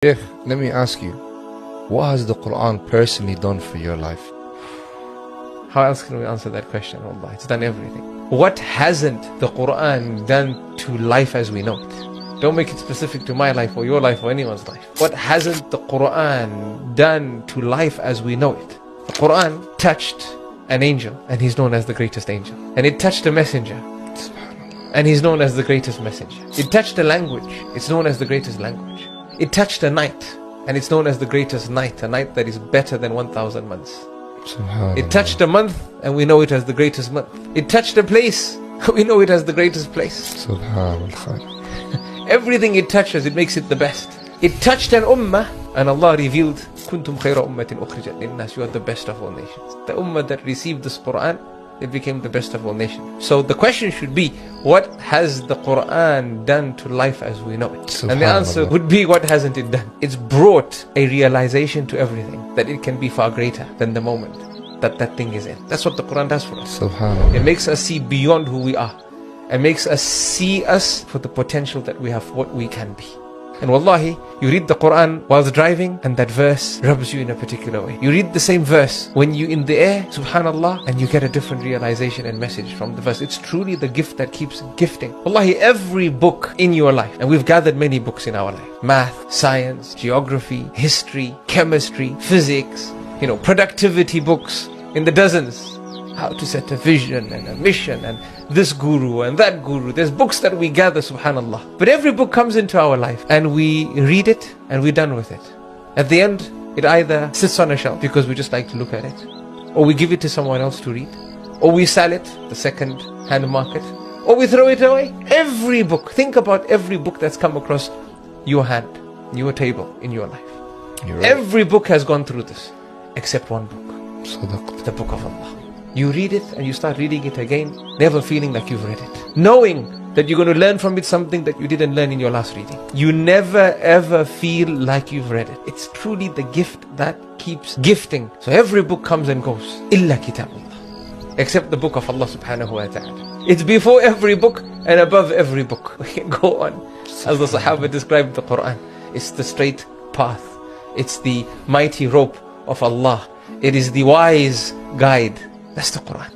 Sheikh, let me ask you, what has the Quran personally done for your life? How else can we answer that question? Allah, it's done everything. What hasn't the Quran done to life as we know it? Don't make it specific to my life or your life or anyone's life. What hasn't the Quran done to life as we know it? The Quran touched an angel, and he's known as the greatest angel. And it touched a messenger, and he's known as the greatest messenger. It touched a language, it's known as the greatest language. It touched a night, and it's known as the greatest night, a night that is better than 1,000 months. It touched a month, and we know it as the greatest month. It touched a place, we know it as the greatest place. Everything it touches, it makes it the best. It touched an ummah, and Allah revealed, Kuntum khayra ummatin ukhrijat linnas, you are the best of all nations. The ummah that received this Quran, it became the best of all nations. So the question should be, what has the Quran done to life as we know it? And the answer would be, what hasn't it done? It's brought a realization to everything that it can be far greater than the moment that thing is in. That's what the Quran does for us. It makes us see beyond who we are, and makes us see us for the potential that we have, for what we can be. And wallahi, you read the Quran whilst driving, and that verse rubs you in a particular way. You read the same verse when you're in the air, subhanallah, and you get a different realization and message from the verse. It's truly the gift that keeps gifting. Wallahi, every book in your life, and we've gathered many books in our life: math, science, geography, history, chemistry, physics, productivity books in the dozens. How to set a vision and a mission, and this guru and that guru. There's books that we gather, subhanallah. But every book comes into our life, and we read it, and we're done with it. At the end, it either sits on a shelf because we just like to look at it, or we give it to someone else to read, or we sell it, the second hand market, or we throw it away. Every book, think about every book that's come across your hand, your table, in your life. Right. Every book has gone through this, except one book, the book of Allah. You read it, and you start reading it again, never feeling like you've read it, knowing that you're going to learn from it something that you didn't learn in your last reading. You never ever feel like you've read it. It's truly the gift that keeps gifting. So every book comes and goes, illa kitabullah, except the book of Allah subhanahu wa ta'ala. It's before every book and above every book. We can go on. As the Sahaba described the Quran, it's the straight path, it's the mighty rope of Allah, it is the wise guide. That's the Quran.